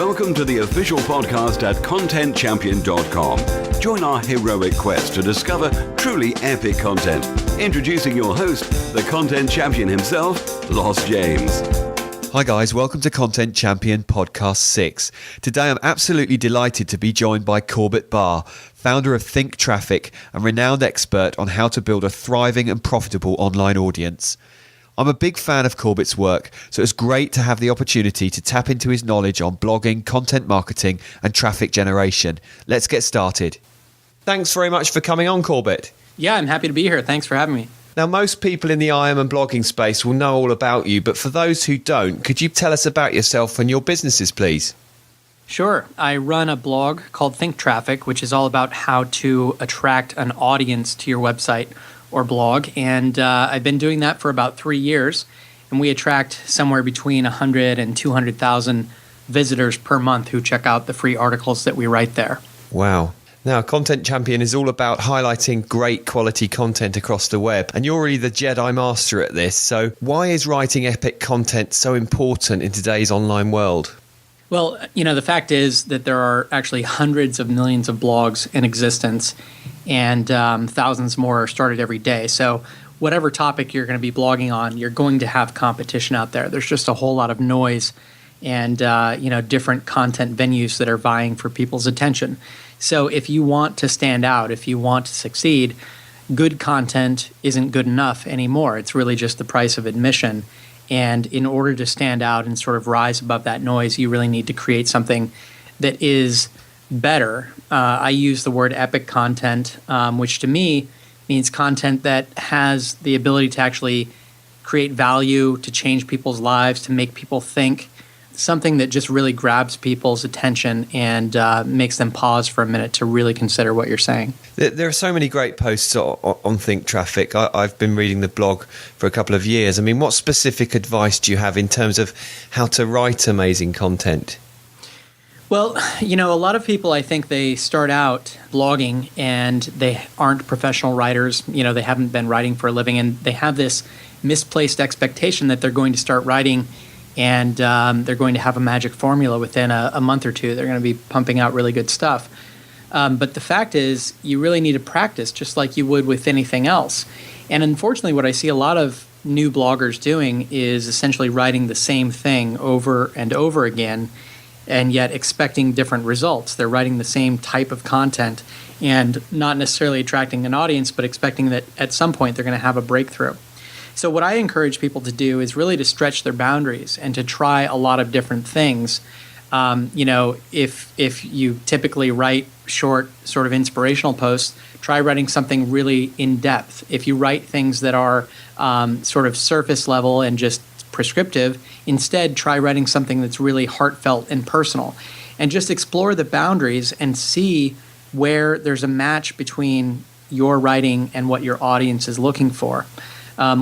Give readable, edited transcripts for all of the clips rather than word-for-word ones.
Welcome to the official podcast at ContentChampion.com. Join our heroic quest to discover truly epic content. Introducing your host, the content champion himself, Lost James. Hi guys, welcome to Content Champion Podcast 6. Today I'm absolutely delighted to be joined by Corbett Barr, founder of Think Traffic and renowned expert on how to build a thriving and profitable online audience. I'm a big fan of Corbett's work, so it's great to have the opportunity to tap into his knowledge on blogging, content marketing and traffic generation. Let's get started. Thanks very much for coming on, Corbett. Yeah, I'm happy to be here. Thanks for having me. Now, most people in the IM and blogging space will know all about you, but for those who don't, could you tell us about yourself and your businesses, please? Sure. I run a blog called Think Traffic, which is all about how to attract an audience to your website or blog. And I've been doing that for about 3 years. And we attract somewhere between 100 and 200,000 visitors per month who check out the free articles that we write there. Wow. Now, Content Champion is all about highlighting great quality content across the web. And you're really the Jedi Master at this. So why is writing epic content so important in today's online world? Well, the fact is that there are actually hundreds of millions of blogs in existence, and thousands more are started every day. So whatever topic you're going to be blogging on, you're going to have competition out there. There's just a whole lot of noise and different content venues that are vying for people's attention. So if you want to stand out, if you want to succeed, good content isn't good enough anymore. It's really just the price of admission. And in order to stand out and sort of rise above that noise, you really need to create something that is better. I use the word epic content, which to me means content that has the ability to actually create value, to change people's lives, to make people think, something that just really grabs people's attention and makes them pause for a minute to really consider what you're saying. There are so many great posts on Think Traffic. I've been reading the blog for a couple of years. I mean, what specific advice do you have in terms of how to write amazing content? Well, a lot of people, I think they start out blogging and they aren't professional writers. They haven't been writing for a living, and they have this misplaced expectation that they're going to start writing and they're going to have a magic formula within a month or two. They're going to be pumping out really good stuff. But the fact is, you really need to practice just like you would with anything else. And unfortunately, what I see a lot of new bloggers doing is essentially writing the same thing over and over again, and yet expecting different results. They're writing the same type of content and not necessarily attracting an audience, but expecting that at some point they're going to have a breakthrough. So what I encourage people to do is really to stretch their boundaries and to try a lot of different things. If you typically write short sort of inspirational posts, try writing something really in-depth. If you write things that are sort of surface level and just prescriptive, instead try writing something that's really heartfelt and personal. And just explore the boundaries and see where there's a match between your writing and what your audience is looking for.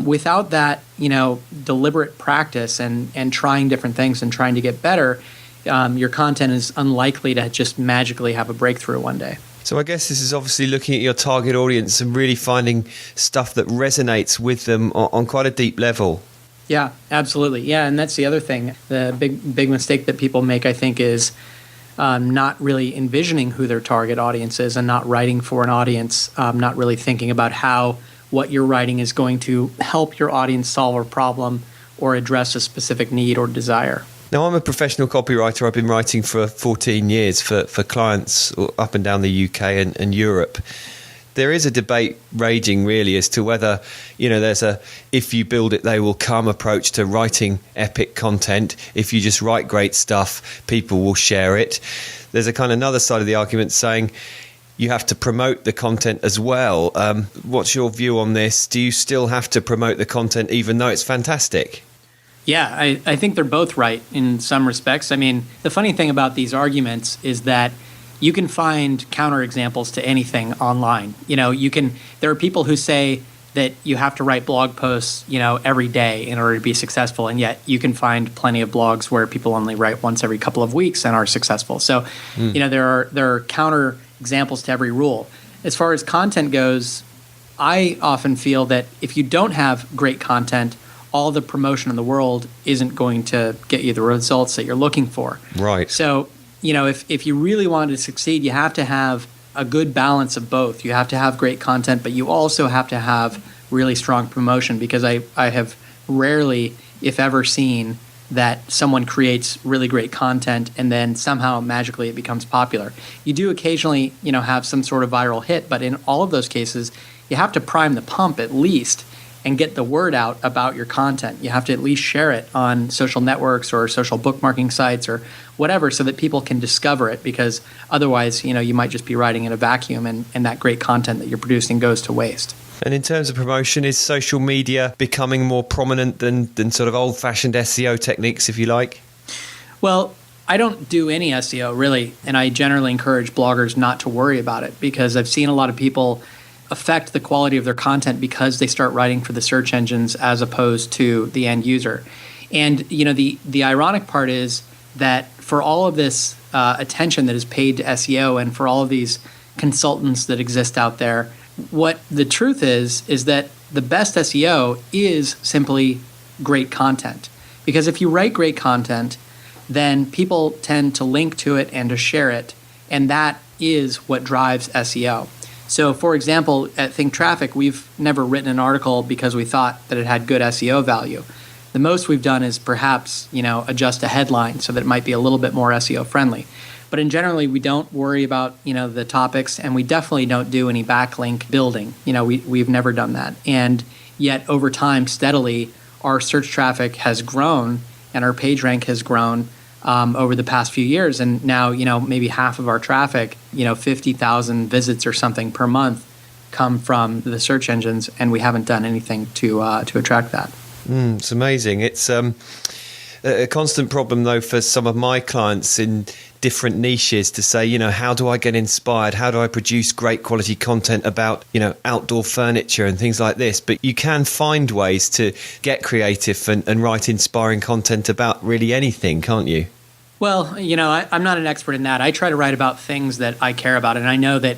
Without that, deliberate practice and trying different things and trying to get better, your content is unlikely to just magically have a breakthrough one day. So I guess this is obviously looking at your target audience and really finding stuff that resonates with them on quite a deep level. Yeah, absolutely. Yeah, and that's the other thing. The big mistake that people make, I think, is not really envisioning who their target audience is and not writing for an audience, not really thinking about how what you're writing is going to help your audience solve a problem or address a specific need or desire. Now, I'm a professional copywriter. I've been writing for 14 years for clients up and down the UK and Europe. There is a debate raging really as to whether, there's a if you build it, they will come approach to writing epic content. If you just write great stuff, people will share it. There's a kind of another side of the argument saying you have to promote the content as well. What's your view on this? Do you still have to promote the content even though it's fantastic? Yeah, I think they're both right in some respects. I mean, the funny thing about these arguments is that you can find counterexamples to anything online. There are people who say that you have to write blog posts, every day in order to be successful, and yet you can find plenty of blogs where people only write once every couple of weeks and are successful. So, there are counter examples to every rule. As far as content goes, I often feel that if you don't have great content, all the promotion in the world isn't going to get you the results that you're looking for. Right. So, if you really wanted to succeed, you have to have a good balance of both. You have to have great content, but you also have to have really strong promotion, because I have rarely, if ever, seen that someone creates really great content and then somehow magically it becomes popular. You do occasionally, have some sort of viral hit, but in all of those cases, you have to prime the pump at least and get the word out about your content. You have to at least share it on social networks or social bookmarking sites or whatever, so that people can discover it, because otherwise, you might just be writing in a vacuum, and that great content that you're producing goes to waste. And in terms of promotion, is social media becoming more prominent than sort of old-fashioned SEO techniques, if you like? Well, I don't do any SEO, really, and I generally encourage bloggers not to worry about it, because I've seen a lot of people affect the quality of their content because they start writing for the search engines as opposed to the end user. And, the ironic part is that for all of this attention that is paid to SEO, and for all of these consultants that exist out there, what the truth is that the best SEO is simply great content. Because if you write great content, then people tend to link to it and to share it, and that is what drives SEO. So, for example, at Think Traffic, we've never written an article because we thought that it had good SEO value. The most we've done is perhaps, adjust a headline so that it might be a little bit more SEO friendly. But in generally, we don't worry about, the topics, and we definitely don't do any backlink building. We've never done that. And yet, over time, steadily, our search traffic has grown and our page rank has grown over the past few years. And now, maybe half of our traffic, 50,000 visits or something per month come from the search engines, and we haven't done anything to attract that. It's amazing. It's a constant problem, though, for some of my clients in different niches to say, how do I get inspired? How do I produce great quality content about, outdoor furniture and things like this? But you can find ways to get creative and write inspiring content about really anything, can't you? Well, I'm not an expert in that. I try to write about things that I care about. And I know that,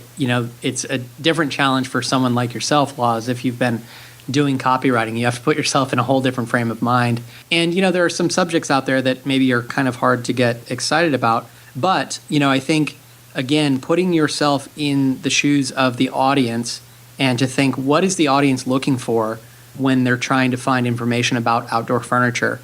it's a different challenge for someone like yourself, Laws, if you've been doing copywriting. You have to put yourself in a whole different frame of mind. And, there are some subjects out there that maybe are kind of hard to get excited about. But, I think, again, putting yourself in the shoes of the audience and to think, what is the audience looking for when they're trying to find information about outdoor furniture?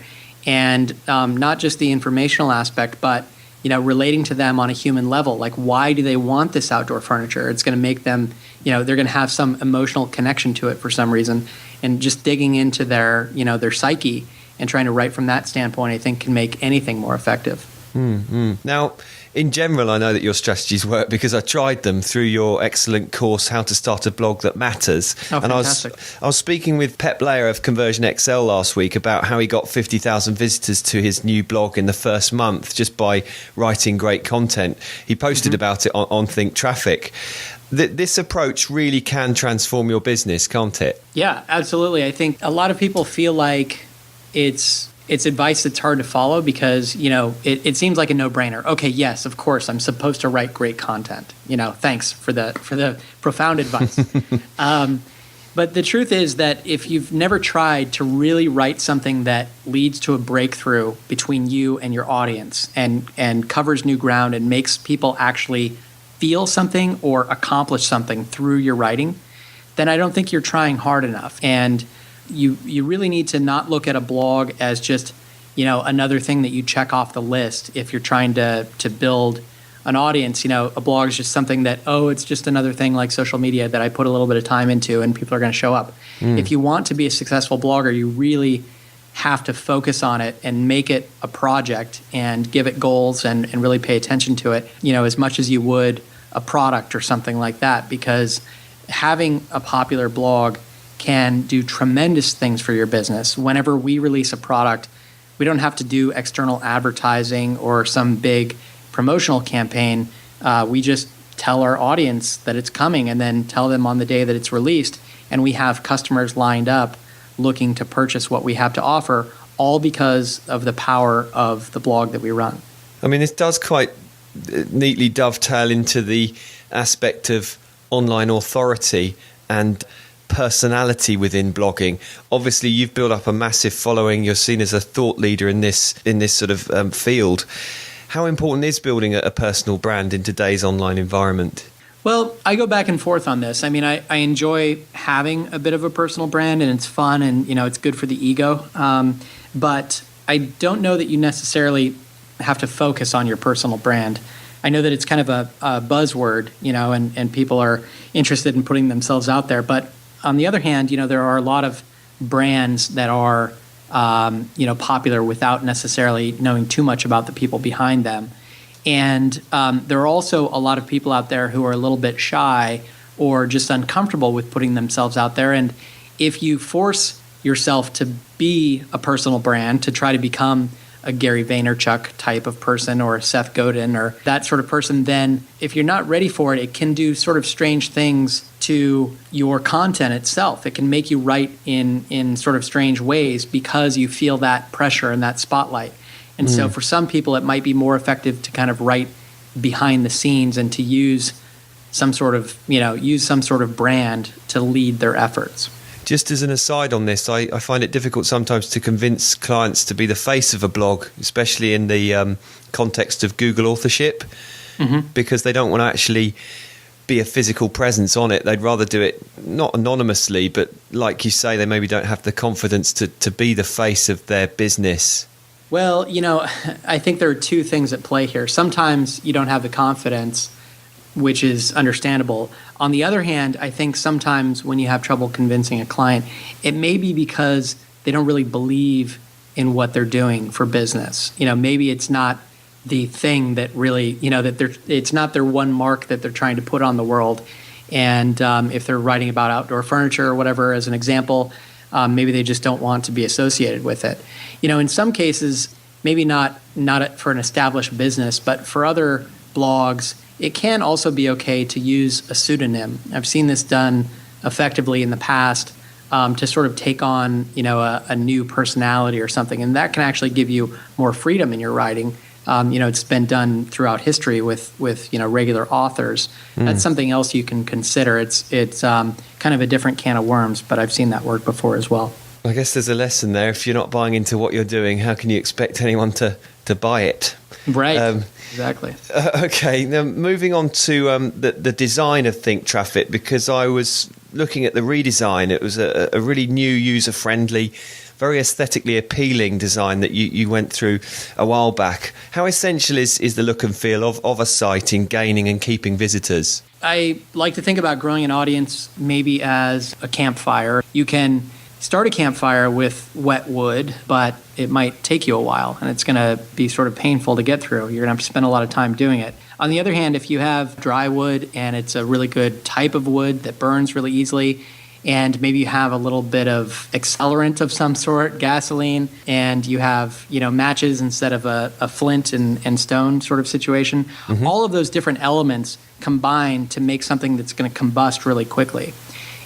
And not just the informational aspect, but, relating to them on a human level. Like, why do they want this outdoor furniture? It's going to make them, they're going to have some emotional connection to it for some reason. And just digging into their psyche and trying to write from that standpoint, I think, can make anything more effective. Now, in general, I know that your strategies work because I tried them through your excellent course, How to Start a Blog That Matters. Oh, and fantastic. I was speaking with Pep Blair of Conversion XL last week about how he got 50,000 visitors to his new blog in the first month just by writing great content. He posted about it on Think Traffic. This approach really can transform your business, can't it? Yeah, absolutely. I think a lot of people feel like it's advice that's hard to follow because, it seems like a no-brainer. Okay, yes, of course, I'm supposed to write great content. Thanks for the profound advice. But the truth is that if you've never tried to really write something that leads to a breakthrough between you and your audience and covers new ground and makes people actually feel something or accomplish something through your writing, then I don't think you're trying hard enough. And you really need to not look at a blog as just, another thing that you check off the list. If you're trying to build an audience, a blog is just something that, it's just another thing like social media that I put a little bit of time into and people are going to show up. If you want to be a successful blogger, you really have to focus on it and make it a project and give it goals and really pay attention to it, as much as you would a product or something like that, because having a popular blog can do tremendous things for your business. Whenever we release a product, we don't have to do external advertising or some big promotional campaign. We just tell our audience that it's coming and then tell them on the day that it's released. And we have customers lined up looking to purchase what we have to offer, all because of the power of the blog that we run. I mean, this does quite neatly dovetail into the aspect of online authority and personality within blogging? Obviously, you've built up a massive following. You're seen as a thought leader in this sort of field. How important is building a personal brand in today's online environment? Well, I go back and forth on this. I mean, I enjoy having a bit of a personal brand, and it's fun, and it's good for the ego. But I don't know that you necessarily have to focus on your personal brand. I know that it's kind of a buzzword, and people are interested in putting themselves out there. But on the other hand, there are a lot of brands that are, popular without necessarily knowing too much about the people behind them. And there are also a lot of people out there who are a little bit shy or just uncomfortable with putting themselves out there. And if you force yourself to be a personal brand, to try to become a Gary Vaynerchuk type of person or a Seth Godin or that sort of person, then if you're not ready for it, it can do sort of strange things to your content itself. It can make you write in sort of strange ways because you feel that pressure and that spotlight. And so for some people, it might be more effective to kind of write behind the scenes and to use some sort of brand to lead their efforts. Just as an aside on this, I find it difficult sometimes to convince clients to be the face of a blog, especially in the context of Google authorship, because they don't want to actually be a physical presence on it. They'd rather do it not anonymously, but like you say, they maybe don't have the confidence to be the face of their business. Well, I think there are two things at play here. Sometimes you don't have the confidence, which is understandable. On the other hand, I think sometimes when you have trouble convincing a client, it may be because they don't really believe in what they're doing for business. Maybe it's not the thing that really, it's not their one mark that they're trying to put on the world. And if they're writing about outdoor furniture or whatever, as an example, maybe they just don't want to be associated with it. In some cases, maybe not for an established business, but for other blogs, it can also be okay to use a pseudonym. I've seen this done effectively in the past to sort of take on, a new personality or something, and that can actually give you more freedom in your writing. It's been done throughout history with regular authors. That's something else you can consider. It's kind of a different can of worms, but I've seen that work before as well. I guess there's a lesson there. If you're not buying into what you're doing, how can you expect anyone to buy it? Right, exactly. Okay, now moving on to the design of Think Traffic, because I was looking at the redesign. It was a really new, user-friendly, very aesthetically appealing design that you went through a while back. How essential is the look and feel of a site in gaining and keeping visitors? I like to think about growing an audience maybe as a campfire. You can start a campfire with wet wood, but it might take you a while, and it's going to be sort of painful to get through. You're going to have to spend a lot of time doing it. On the other hand, if you have dry wood and it's a really good type of wood that burns really easily, and maybe you have a little bit of accelerant of some sort, gasoline, and you have matches instead of a flint and stone sort of situation, all of those different elements combine to make something that's going to combust really quickly.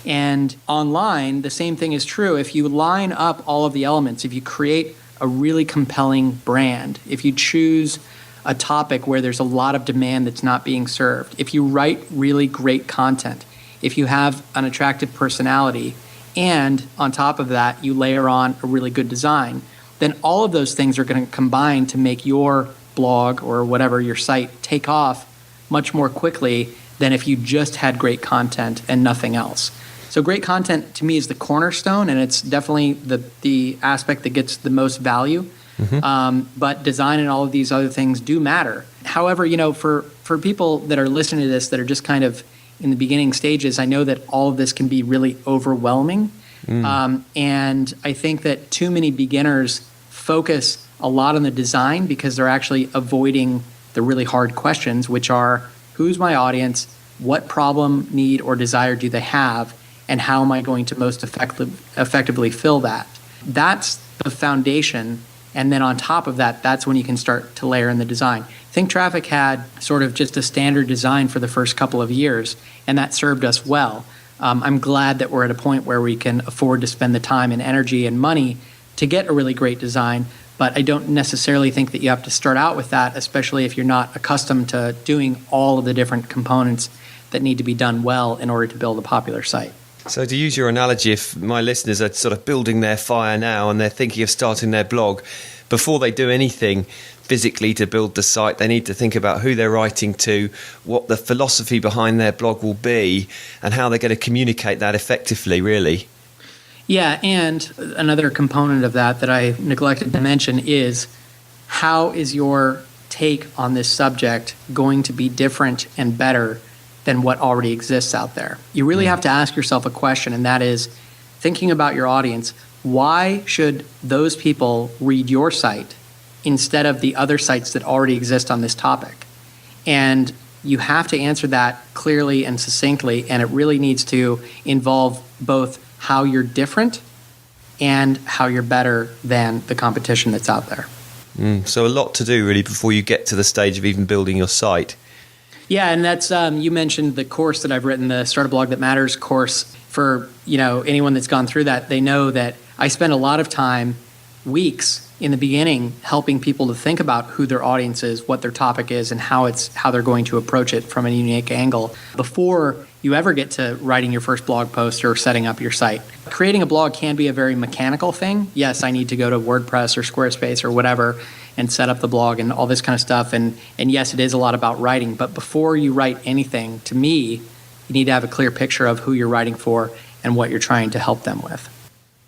And online, the same thing is true. If you line up all of the elements, if you create a really compelling brand, if you choose a topic where there's a lot of demand that's not being served, if you write really great content, if you have an attractive personality, and on top of that, you layer on a really good design, then all of those things are going to combine to make your blog or whatever, your site, take off much more quickly than if you just had great content and nothing else. So great content to me is the cornerstone, and it's definitely the aspect that gets the most value. But design and all of these other things do matter. However, for people that are listening to this that are just kind of in the beginning stages, I know that all of this can be really overwhelming. And I think that too many beginners focus a lot on the design because they're actually avoiding the really hard questions, which are, who's my audience? What problem, need, or desire do they have? And how am I going to most effectively fill that? That's the foundation. And then on top of that, that's when you can start to layer in the design. Think Traffic had sort of just a standard design for the first couple of years, and that served us well. I'm glad that we're at a point where we can afford to spend the time and energy and money to get a really great design, but I don't necessarily think that you have to start out with that, especially if you're not accustomed to doing all of the different components that need to be done well in order to build a popular site. So to use your analogy, if my listeners are sort of building their fire now and they're thinking of starting their blog, before they do anything physically to build the site, they need to think about who they're writing to, what the philosophy behind their blog will be, and how they're going to communicate that effectively, really. Yeah, and another component of that I neglected to mention is, how is your take on this subject going to be different and better than what already exists out there? You really have to ask yourself a question, and that is, thinking about your audience, why should those people read your site instead of the other sites that already exist on this topic? And you have to answer that clearly and succinctly, and it really needs to involve both how you're different and how you're better than the competition that's out there. So a lot to do, really, before you get to the stage of even building your site. Yeah, and that's you mentioned the course that I've written, the Start a Blog That Matters course. For anyone that's gone through that, they know that I spend a lot of time, weeks in the beginning, helping people to think about who their audience is, what their topic is, and how they're going to approach it from a unique angle before you ever get to writing your first blog post or setting up your site. Creating a blog can be a very mechanical thing. Yes, I need to go to WordPress or Squarespace or whatever and set up the blog and all this kind of stuff. And yes, it is a lot about writing. But before you write anything, to me, you need to have a clear picture of who you're writing for and what you're trying to help them with.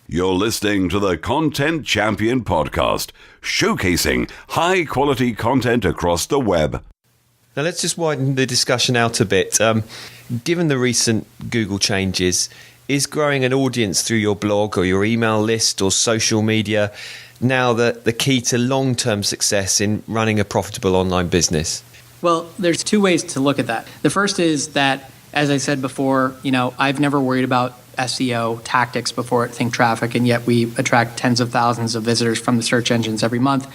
You're listening to the Content Champion Podcast, showcasing high-quality content across the web. Now let's just widen the discussion out a bit. Given the recent Google changes, is growing an audience through your blog or your email list or social media now the key to long-term success in running a profitable online business? Well, there's two ways to look at that. The first is that, as I said before, I've never worried about SEO tactics before at Think Traffic, and yet we attract tens of thousands of visitors from the search engines every month.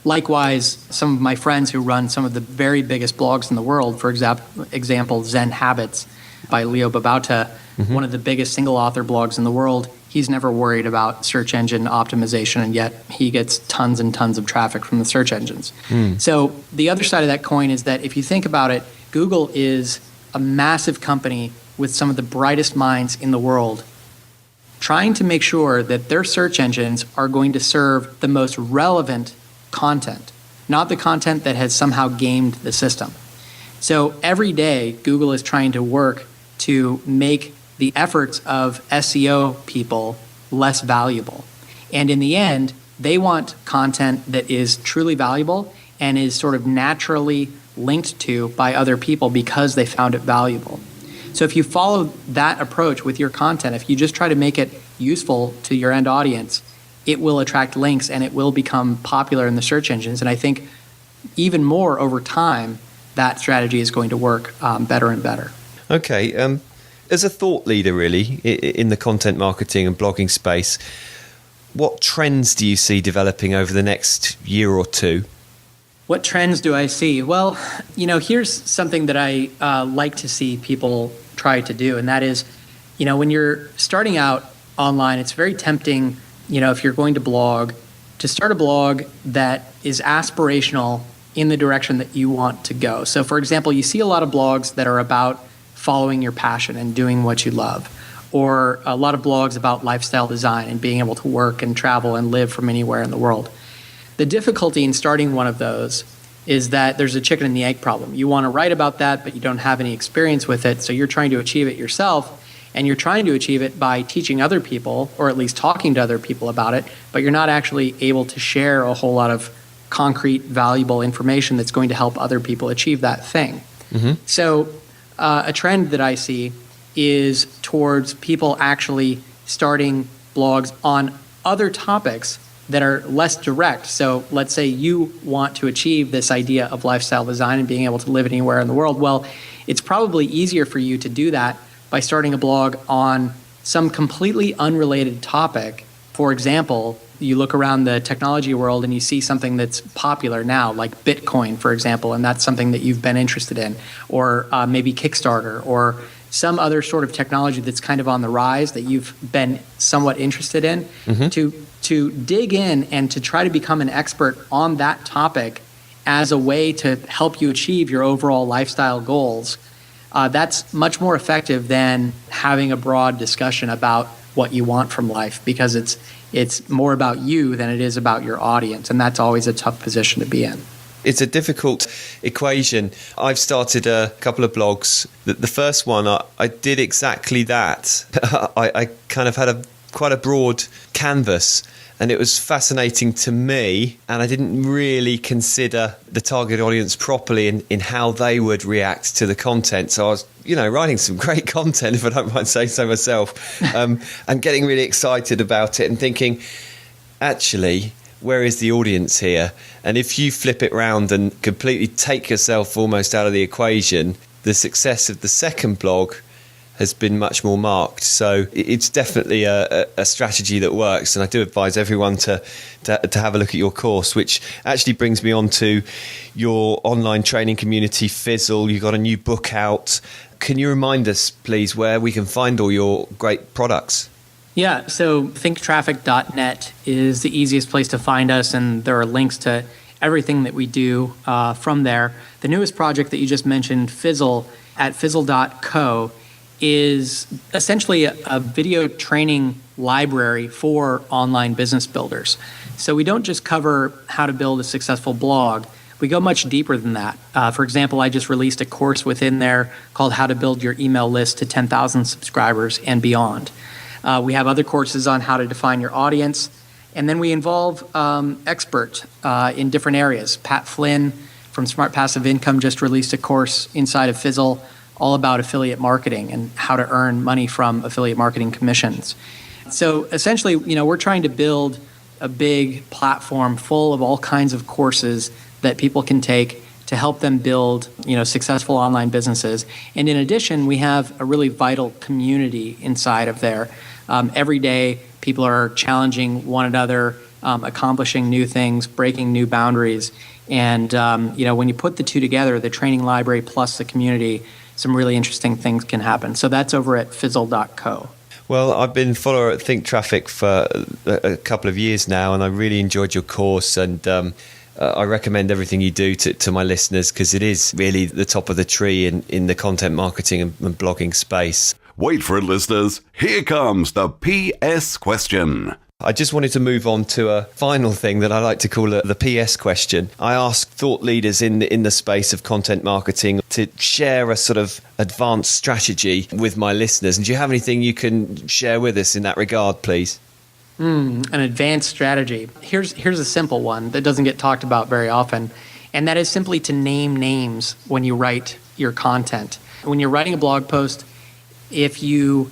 Likewise, some of my friends who run some of the very biggest blogs in the world, for example, Zen Habits by Leo Babauta, one of the biggest single author blogs in the world, he's never worried about search engine optimization, and yet he gets tons and tons of traffic from the search engines. So the other side of that coin is that if you think about it, Google is a massive company with some of the brightest minds in the world, trying to make sure that their search engines are going to serve the most relevant content, not the content that has somehow gamed the system. So every day, Google is trying to work to make the efforts of SEO people less valuable. And in the end, they want content that is truly valuable and is sort of naturally linked to by other people because they found it valuable. So if you follow that approach with your content, if you just try to make it useful to your end audience, it will attract links and it will become popular in the search engines. And I think even more over time, that strategy is going to work better and better. Okay. As a thought leader, really, in the content marketing and blogging space, what trends do you see developing over the next year or two? What trends do I see? Well, here's something that I like to see people try to do, and that is, when you're starting out online, it's very tempting, if you're going to blog, to start a blog that is aspirational in the direction that you want to go. So, for example, you see a lot of blogs that are about following your passion and doing what you love, or a lot of blogs about lifestyle design and being able to work and travel and live from anywhere in the world. The difficulty in starting one of those is that there's a chicken and the egg problem. You want to write about that, but you don't have any experience with it, so you're trying to achieve it yourself, and you're trying to achieve it by teaching other people, or at least talking to other people about it, but you're not actually able to share a whole lot of concrete, valuable information that's going to help other people achieve that thing. So a trend that I see is towards people actually starting blogs on other topics that are less direct. So let's say you want to achieve this idea of lifestyle design and being able to live anywhere in the world. Well, it's probably easier for you to do that by starting a blog on some completely unrelated topic. For example, you look around the technology world and you see something that's popular now, like Bitcoin, for example, and that's something that you've been interested in, or maybe Kickstarter, or some other sort of technology that's kind of on the rise that you've been somewhat interested in, to dig in and to try to become an expert on that topic as a way to help you achieve your overall lifestyle goals. that's much more effective than having a broad discussion about what you want from life, because it's more about you than it is about your audience, and that's always a tough position to be in. It's a difficult equation. I've started a couple of blogs. The first one, I did exactly that. I kind of had quite a broad canvas, and it was fascinating to me, and I didn't really consider the target audience properly in how they would react to the content. So I was, writing some great content, if I don't mind saying so myself, and getting really excited about it and thinking, actually, where is the audience here? And if you flip it round and completely take yourself almost out of the equation, the success of the second blog has been much more marked. So it's definitely a strategy that works, and I do advise everyone to have a look at your course, which actually brings me on to your online training community, Fizzle. You've got a new book out. Can you remind us, please, where we can find all your great products? Yeah, so thinktraffic.net is the easiest place to find us, and there are links to everything that we do from there. The newest project that you just mentioned, Fizzle, at Fizzle.co, is essentially a video training library for online business builders. So we don't just cover how to build a successful blog. We go much deeper than that. For example, I just released a course within there called How to Build Your Email List to 10,000 Subscribers and Beyond. We have other courses on how to define your audience. And then we involve experts in different areas. Pat Flynn from Smart Passive Income just released a course inside of Fizzle all about affiliate marketing and how to earn money from affiliate marketing commissions. So essentially, we're trying to build a big platform full of all kinds of courses that people can take to help them build, successful online businesses. And in addition, we have a really vital community inside of there. Every day, people are challenging one another, accomplishing new things, breaking new boundaries. And, when you put the two together, the training library plus the community, some really interesting things can happen. So that's over at Fizzle.co. Well, I've been a follower at Think Traffic for a couple of years now, and I really enjoyed your course, and I recommend everything you do to my listeners, because it is really the top of the tree in the content marketing and blogging space. Wait for it, listeners. Here comes the PS question. I just wanted to move on to a final thing that I like to call the PS question. I ask thought leaders in the space of content marketing to share a sort of advanced strategy with my listeners. And do you have anything you can share with us in that regard, please? An advanced strategy. Here's a simple one that doesn't get talked about very often, and that is simply to name names when you write your content. When you're writing a blog post, if you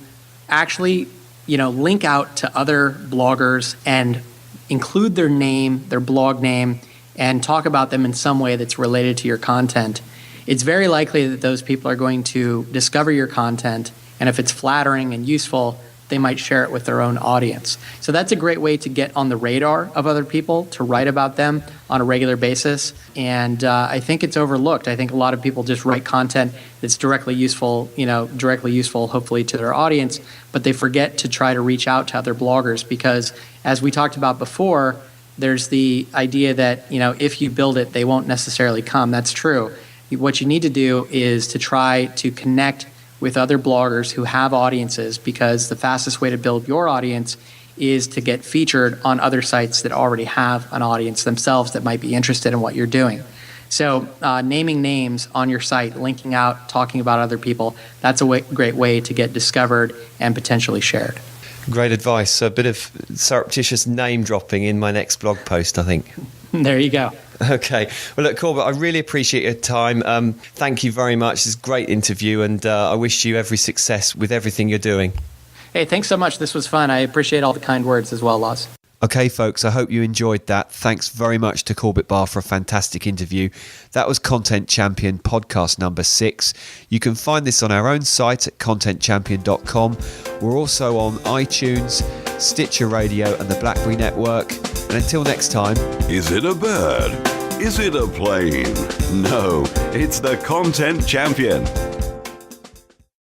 actually link out to other bloggers and include their name, their blog name, and talk about them in some way that's related to your content, it's very likely that those people are going to discover your content, and if it's flattering and useful, they might share it with their own audience. So that's a great way to get on the radar of other people, to write about them on a regular basis. And I think it's overlooked. I think a lot of people just write content that's directly useful, hopefully to their audience, but they forget to try to reach out to other bloggers, because as we talked about before, there's the idea that, if you build it, they won't necessarily come. That's true. What you need to do is to try to connect with other bloggers who have audiences, because the fastest way to build your audience is to get featured on other sites that already have an audience themselves that might be interested in what you're doing. So naming names on your site, linking out, talking about other people, that's a great way to get discovered and potentially shared. Great advice. A bit of surreptitious name dropping in my next blog post, I think. There you go. Okay. Well, look, Corbett, I really appreciate your time. Thank you very much. It's a great interview, and I wish you every success with everything you're doing. Hey, thanks so much. This was fun. I appreciate all the kind words as well, Loz. Okay, folks, I hope you enjoyed that. Thanks very much to Corbett Barr for a fantastic interview. That was Content Champion podcast number 6. You can find this on our own site at ContentChampion.com. We're also on iTunes, Stitcher Radio and the BlackBerry Network. And until next time... Is it a bird? Is it a plane? No, it's the Content Champion.